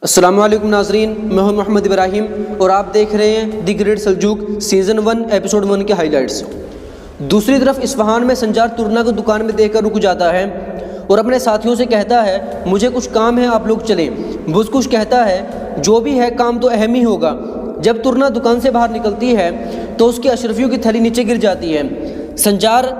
السلام علیکم ناظرین، میں ہوں محمد ابراہیم اور آپ دیکھ رہے ہیں دی گریٹ سلجوق سیزن 1 ایپیسوڈ 1 کے ہائی لائٹس۔ دوسری طرف اصفہان میں سنجار ترنا کو دکان میں دیکھ کر رک جاتا ہے اور اپنے ساتھیوں سے کہتا ہے مجھے کچھ کام ہے، آپ لوگ چلیں۔ بزکش کہتا ہے جو بھی ہے کام تو اہم ہی ہوگا۔ جب ترنا دکان سے باہر نکلتی ہے تو اس کی اشرفیوں کی تھیلی نیچے گر جاتی ہے۔ سنجار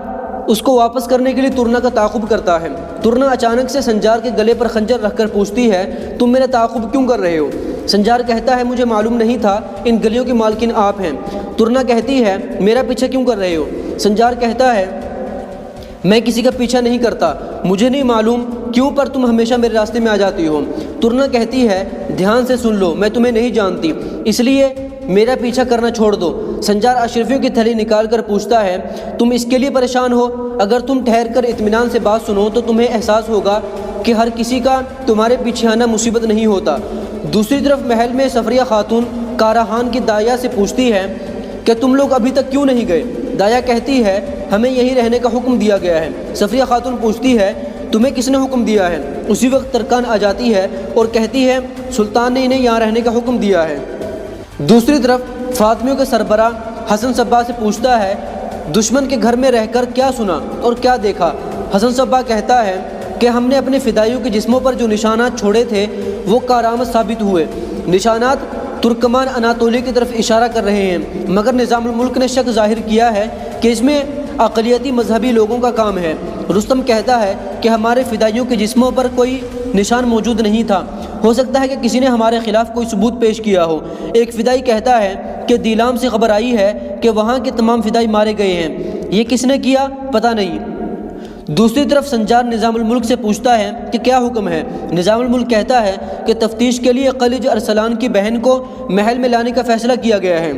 اس کو واپس کرنے کے لیے ترنا کا تعاقب کرتا ہے۔ ترنا اچانک سے سنجار کے گلے پر خنجر رکھ کر پوچھتی ہے تم میرا تعاقب کیوں کر رہے ہو؟ سنجار کہتا ہے مجھے معلوم نہیں تھا ان گلیوں کی مالکن آپ ہیں۔ ترنا کہتی ہے میرا پیچھا کیوں کر رہے ہو؟ سنجار کہتا ہے میں کسی کا پیچھا نہیں کرتا، مجھے نہیں معلوم کیوں پر تم ہمیشہ میرے راستے میں آ جاتی ہو۔ ترنا کہتی ہے دھیان سے سن لو، میں تمہیں نہیں جانتی، اس لیے میرا پیچھا کرنا چھوڑ دو۔ سنجار اشرفیوں کی تھیلی نکال کر پوچھتا ہے تم اس کے لیے پریشان ہو؟ اگر تم ٹھہر کر اطمینان سے بات سنو تو تمہیں احساس ہوگا کہ ہر کسی کا تمہارے پیچھے آنا مصیبت نہیں ہوتا۔ دوسری طرف محل میں سفریہ خاتون کاراہان کی دایا سے پوچھتی ہے کہ تم لوگ ابھی تک کیوں نہیں گئے؟ دایا کہتی ہے ہمیں یہیں رہنے کا حکم دیا گیا ہے۔ سفریہ خاتون پوچھتی ہے تمہیں کس نے حکم دیا ہے؟ اسی وقت ترکان آ جاتی ہے اور کہتی ہے سلطان نے انہیں یہاں رہنے کا حکم دیا ہے۔ دوسری طرف فاطمیوں کے سربراہ حسن صبا سے پوچھتا ہے دشمن کے گھر میں رہ کر کیا سنا اور کیا دیکھا؟ حسن صبا کہتا ہے کہ ہم نے اپنے فدائیوں کے جسموں پر جو نشانات چھوڑے تھے وہ کارآمد ثابت ہوئے۔ نشانات ترکمان اناطولی کی طرف اشارہ کر رہے ہیں، مگر نظام الملک نے شک ظاہر کیا ہے کہ اس میں اقلیتی مذہبی لوگوں کا کام ہے۔ رستم کہتا ہے کہ ہمارے فدائیوں کے جسموں پر کوئی نشان موجود نہیں تھا، ہو سکتا ہے کہ کسی نے ہمارے خلاف کوئی ثبوت پیش کیا ہو۔ ایک فدائی کہتا ہے کہ دیلام سے خبر آئی ہے کہ وہاں کے تمام فدائی مارے گئے ہیں، یہ کس نے کیا پتہ نہیں۔ دوسری طرف سنجار نظام الملک سے پوچھتا ہے کہ کیا حکم ہے؟ نظام الملک کہتا ہے کہ تفتیش کے لیے قلج ارسلان کی بہن کو محل میں لانے کا فیصلہ کیا گیا ہے۔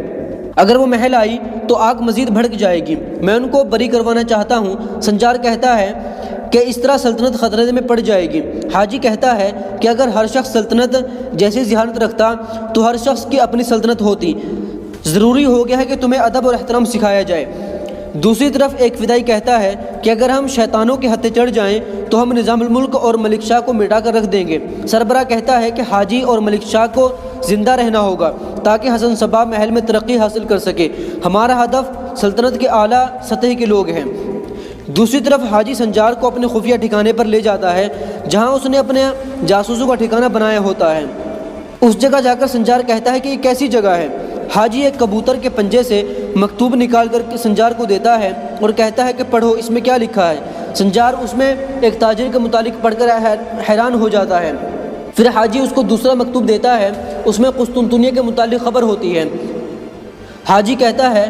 اگر وہ محل آئی تو آگ مزید بھڑک جائے گی، میں ان کو بری کروانا چاہتا ہوں۔ سنجار کہتا ہے کہ اس طرح سلطنت خطرے میں پڑ جائے گی۔ حاجی کہتا ہے کہ اگر ہر شخص سلطنت جیسی ذہانت رکھتا تو ہر شخص کی اپنی سلطنت ہوتی، ضروری ہو گیا ہے کہ تمہیں ادب اور احترام سکھایا جائے۔ دوسری طرف ایک فدائی کہتا ہے کہ اگر ہم شیطانوں کے ہتھے چڑھ جائیں تو ہم نظام الملک اور ملک شاہ کو مٹا کر رکھ دیں گے۔ سربراہ کہتا ہے کہ حاجی اور ملک شاہ کو زندہ رہنا ہوگا تاکہ حسن صبا محل میں ترقی حاصل کر سکے، ہمارا ہدف سلطنت کے اعلیٰ سطح کے لوگ ہیں۔ دوسری طرف حاجی سنجار کو اپنے خفیہ ٹھکانے پر لے جاتا ہے جہاں اس نے اپنے جاسوسوں کا ٹھکانہ بنایا ہوتا ہے۔ اس جگہ جا کر سنجار کہتا ہے کہ یہ کیسی جگہ ہے؟ حاجی ایک کبوتر کے پنجے سے مکتوب نکال کر سنجار کو دیتا ہے اور کہتا ہے کہ پڑھو اس میں کیا لکھا ہے۔ سنجار اس میں ایک تاجر کے متعلق پڑھ کر حیران ہو جاتا ہے۔ پھر حاجی اس کو دوسرا مکتوب دیتا ہے، اس میں قسطنطنیہ کے متعلق خبر ہوتی ہے۔ حاجی کہتا ہے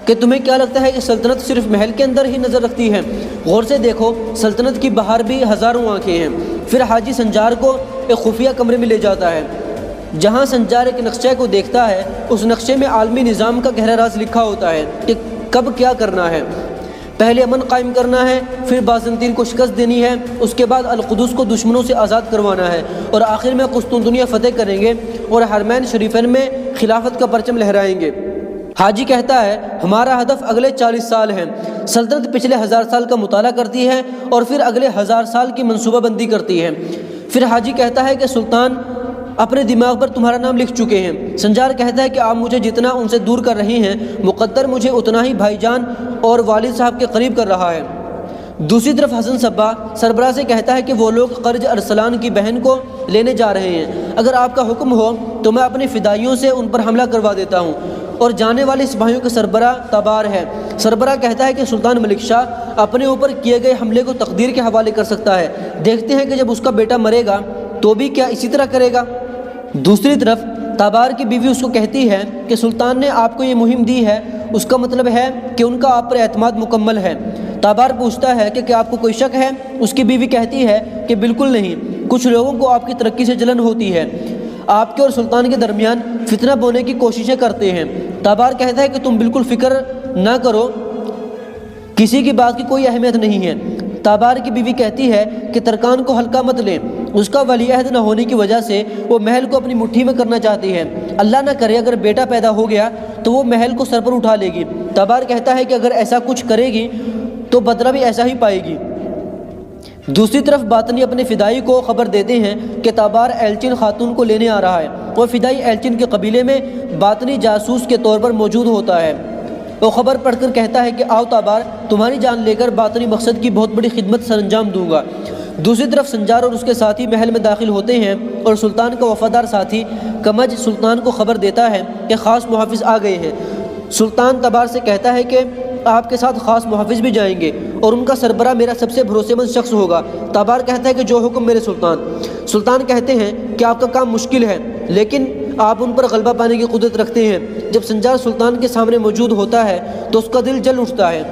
کہ تمہیں کیا لگتا ہے کہ سلطنت صرف محل کے اندر ہی نظر رکھتی ہے؟ غور سے دیکھو، سلطنت کی باہر بھی ہزاروں آنکھیں ہیں۔ پھر حاجی سنجار کو ایک خفیہ کمرے میں لے جاتا ہے جہاں سنجار ایک نقشے کو دیکھتا ہے۔ اس نقشے میں عالمی نظام کا گہرا راز لکھا ہوتا ہے کہ کب کیا کرنا ہے۔ پہلے امن قائم کرنا ہے، پھر بازنطین کو شکست دینی ہے، اس کے بعد القدس کو دشمنوں سے آزاد کروانا ہے، اور آخر میں قسطنطنیہ فتح کریں گے اور حرمین شریفین میں خلافت کا پرچم لہرائیں گے۔ حاجی کہتا ہے ہمارا ہدف اگلے 40 سال ہیں۔ سلطنت پچھلے 1000 سال کا مطالعہ کرتی ہے اور پھر اگلے 1000 سال کی منصوبہ بندی کرتی ہے۔ پھر حاجی کہتا ہے کہ سلطان اپنے دماغ پر تمہارا نام لکھ چکے ہیں۔ سنجار کہتا ہے کہ آپ مجھے جتنا ان سے دور کر رہی ہیں، مقدر مجھے اتنا ہی بھائی جان اور والد صاحب کے قریب کر رہا ہے۔ دوسری طرف حسن صبا سربراہ سے کہتا ہے کہ وہ لوگ قرج ارسلان کی بہن کو لینے جا رہے ہیں، اگر آپ کا حکم ہو تو میں اپنے فدائیوں سے ان پر حملہ کروا دیتا ہوں، اور جانے والے سپاہیوں کے سربراہ تبار ہے۔ سربراہ کہتا ہے کہ سلطان ملک شاہ اپنے اوپر کیے گئے حملے کو تقدیر کے حوالے کر سکتا ہے، دیکھتے ہیں کہ جب اس کا بیٹا مرے گا تو بھی کیا اسی طرح کرے گا۔ دوسری طرف تابار کی بیوی اس کو کہتی ہے کہ سلطان نے آپ کو یہ مہم دی ہے، اس کا مطلب ہے کہ ان کا آپ پر اعتماد مکمل ہے۔ تابار پوچھتا ہے کہ کیا آپ کو کوئی شک ہے؟ اس کی بیوی کہتی ہے کہ بالکل نہیں، کچھ لوگوں کو آپ کی ترقی سے جلن ہوتی ہے، آپ کے اور سلطان کے درمیان فتنہ بونے کی کوششیں کرتے ہیں۔ تابار کہتا ہے کہ تم بالکل فکر نہ کرو، کسی کی بات کی کوئی اہمیت نہیں ہے۔ تابار کی بیوی کہتی ہے کہ ترکان کو ہلکا مت لیں، اس کا ولی عہد نہ ہونے کی وجہ سے وہ محل کو اپنی مٹھی میں کرنا چاہتی ہے، اللہ نہ کرے اگر بیٹا پیدا ہو گیا تو وہ محل کو سر پر اٹھا لے گی۔ تابار کہتا ہے کہ اگر ایسا کچھ کرے گی تو بدلہ بھی ایسا ہی پائے گی۔ دوسری طرف باطنی اپنے فدائی کو خبر دیتے ہیں کہ تابار ایلچن خاتون کو لینے آ رہا ہے۔ وہ فدائی ایلچن کے قبیلے میں باطنی جاسوس کے طور پر موجود ہوتا ہے۔ وہ خبر پڑھ کر کہتا ہے کہ آؤ تابار، تمہاری جان لے کر باطنی مقصد کی بہت بڑی خدمت سر انجام دوں گا۔ دوسری طرف سنجار اور اس کے ساتھی محل میں داخل ہوتے ہیں اور سلطان کا وفادار ساتھی کمج سلطان کو خبر دیتا ہے کہ خاص محافظ آ گئے ہیں۔ سلطان تبار سے کہتا ہے کہ آپ کے ساتھ خاص محافظ بھی جائیں گے اور ان کا سربراہ میرا سب سے بھروسے مند شخص ہوگا۔ تبار کہتا ہے کہ جو حکم میرے سلطان۔ سلطان کہتے ہیں کہ آپ کا کام مشکل ہے لیکن آپ ان پر غلبہ پانے کی قدرت رکھتے ہیں۔ جب سنجار سلطان کے سامنے موجود ہوتا ہے تو اس کا دل جل اٹھتا ہے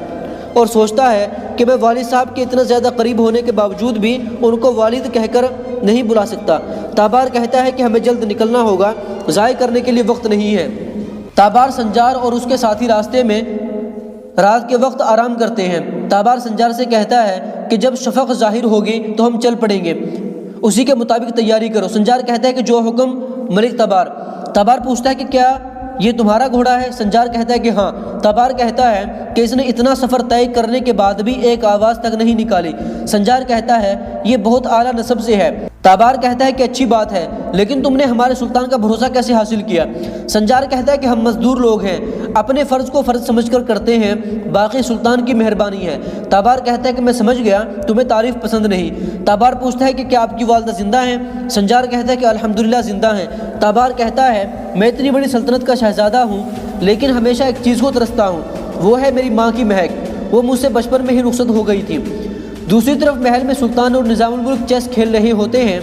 اور سوچتا ہے کہ میں والد صاحب کے اتنا زیادہ قریب ہونے کے باوجود بھی ان کو والد کہہ کر نہیں بلا سکتا۔ تابار کہتا ہے کہ ہمیں جلد نکلنا ہوگا، ضائع کرنے کے لیے وقت نہیں ہے۔ تابار سنجار اور اس کے ساتھی راستے میں رات کے وقت آرام کرتے ہیں۔ تابار سنجار سے کہتا ہے کہ جب شفق ظاہر ہوگی تو ہم چل پڑیں گے، اسی کے مطابق تیاری کرو۔ سنجار کہتا ہے کہ جو حکم ملک تبار۔ تبار پوچھتا ہے کہ کیا یہ تمہارا گھوڑا ہے؟ سنجار کہتا ہے کہ ہاں۔ تبار کہتا ہے کہ اس نے اتنا سفر طے کرنے کے بعد بھی ایک آواز تک نہیں نکالی۔ سنجار کہتا ہے یہ بہت اعلیٰ نسب سے ہے۔ تبار کہتا ہے کہ اچھی بات ہے لیکن تم نے ہمارے سلطان کا بھروسہ کیسے حاصل کیا؟ سنجار کہتا ہے کہ ہم مزدور لوگ ہیں، اپنے فرض کو فرض سمجھ کر کرتے ہیں، باقی سلطان کی مہربانی ہے۔ تبار کہتا ہے کہ میں سمجھ گیا تمہیں تعریف پسند نہیں۔ تبار پوچھتا ہے کہ کیا آپ کی والدہ زندہ ہیں؟ سنجار کہتا ہے کہ الحمدللہ زندہ ہیں۔ تبار کہتا ہے میں اتنی بڑی سلطنت کا شہزادہ ہوں لیکن ہمیشہ ایک چیز کو ترستا ہوں، وہ ہے میری ماں کی مہک، وہ مجھ سے بچپن میں ہی رخصت ہو گئی تھی۔ دوسری طرف محل میں سلطان اور نظام الملک چیس کھیل رہے ہوتے ہیں۔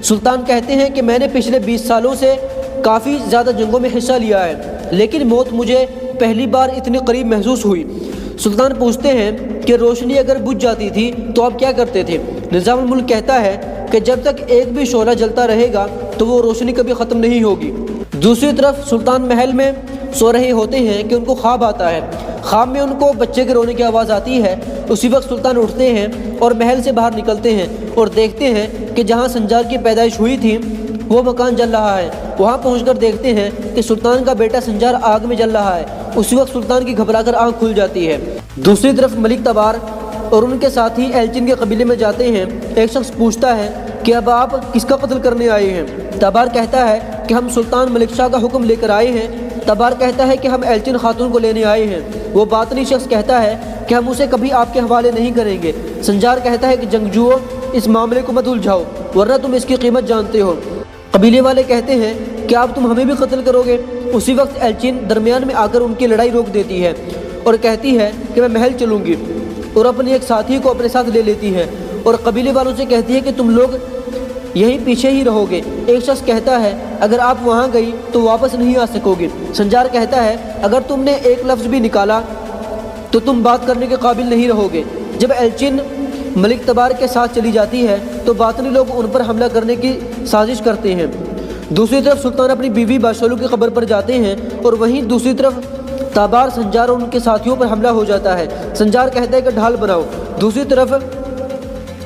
سلطان کہتے ہیں کہ میں نے پچھلے 20 سالوں سے کافی زیادہ جنگوں میں حصہ لیا ہے لیکن موت مجھے پہلی بار اتنی قریب محسوس ہوئی۔ سلطان پوچھتے ہیں کہ روشنی اگر بجھ جاتی تھی تو آپ کیا کرتے تھے؟ نظام الملک کہتا ہے کہ جب تک ایک بھی شعلہ جلتا رہے گا تو وہ روشنی کبھی ختم نہیں ہوگی۔ دوسری طرف سلطان محل میں سو رہے ہوتے ہیں کہ ان کو خواب آتا ہے۔ خواب میں ان کو بچے کے رونے کی آواز آتی ہے۔ اسی وقت سلطان اٹھتے ہیں اور محل سے باہر نکلتے ہیں اور دیکھتے ہیں کہ جہاں سنجار کی پیدائش ہوئی تھی وہ مکان جل رہا ہے۔ وہاں پہنچ کر دیکھتے ہیں کہ سلطان کا بیٹا سنجار آگ میں جل رہا ہے۔ اسی وقت سلطان کی گھبرا کر آنکھ کھل جاتی ہے۔ دوسری طرف ملک تبار اور ان کے ساتھی ایلچن کے قبیلے میں جاتے ہیں۔ ایک شخص پوچھتا ہے کہ اب آپ کس کا قتل کرنے آئے ہیں؟ تبار کہتا ہے کہ ہم سلطان ملک شاہ کا حکم لے کر آئے ہیں۔ تبار کہتا ہے کہ ہم ایلچن خاتون کو لینے آئے ہیں۔ وہ باطنی شخص کہتا ہے کہ ہم اسے کبھی آپ کے حوالے نہیں کریں گے۔ سنجار کہتا ہے کہ جنگجوؤں اس معاملے کو مت الجھاؤ ورنہ تم اس کی قیمت جانتے ہو۔ قبیلے والے کہتے ہیں کہ آپ تم ہمیں بھی قتل کرو گے۔ اسی وقت ایلچن درمیان میں آ کر ان کی لڑائی روک دیتی ہے اور کہتی ہے کہ میں محل چلوں گی اور اپنے ایک ساتھی کو اپنے ساتھ لے لیتی ہے اور قبیلے والوں سے کہتی ہے کہ تم لوگ یہیں پیچھے ہی رہو گے۔ ایک شخص کہتا ہے اگر آپ وہاں گئی تو واپس نہیں آ سکو گے۔ سنجار کہتا ہے اگر تم نے ایک لفظ بھی نکالا تو تم بات کرنے کے قابل نہیں رہو گے۔ جب ایلچن ملک تبار کے ساتھ چلی جاتی ہے تو باطنی لوگ ان پر حملہ کرنے کی سازش کرتے ہیں۔ دوسری طرف سلطان اپنی بیوی بادشاہوں کی خبر پر جاتے ہیں اور وہیں دوسری طرف تبار سنجار اور ان کے ساتھیوں پر حملہ ہو جاتا ہے۔ سنجار کہتا ہے کہ ڈھال بناؤ۔ دوسری طرف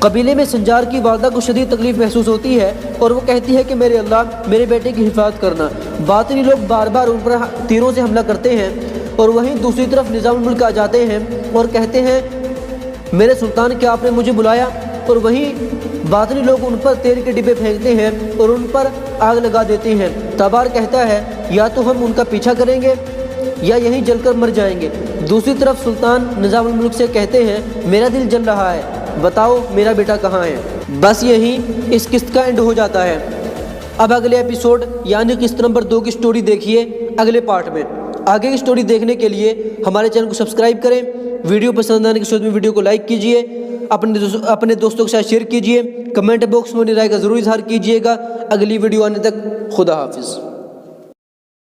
قبیلے میں سنجار کی والدہ کو شدید تکلیف محسوس ہوتی ہے اور وہ کہتی ہے کہ میرے اللہ میرے بیٹے کی حفاظت کرنا۔ باطنی لوگ بار بار ان پر تیروں سے حملہ کرتے ہیں اور وہیں دوسری طرف نظام الملک آ جاتے ہیں اور کہتے ہیں میرے سلطان کیا آپ نے مجھے بلایا؟ اور وہیں باطنی لوگ ان پر تیل کے ڈبے پھینکتے ہیں اور ان پر آگ لگا دیتے ہیں۔ تبار کہتا ہے یا تو ہم ان کا پیچھا کریں گے یا یہیں جل کر مر جائیں گے۔ دوسری طرف سلطان نظام الملک سے کہتے ہیں میرا دل جل رہا ہے، بتاؤ میرا بیٹا کہاں ہے؟ بس یہی اس قسط کا اینڈ ہو جاتا ہے۔ اب اگلے ایپیسوڈ یعنی قسط نمبر 2 کی سٹوری دیکھیے اگلے پارٹ میں۔ آگے کی سٹوری دیکھنے کے لیے ہمارے چینل کو سبسکرائب کریں، ویڈیو پسند آنے کی صورت میں ویڈیو کو لائک کیجیے، اپنے دوستوں کے ساتھ شیئر کیجیے، کمنٹ باکس میں اپنی رائے کا ضرور اظہار کیجیے گا۔ اگلی ویڈیو آنے تک خدا حافظ۔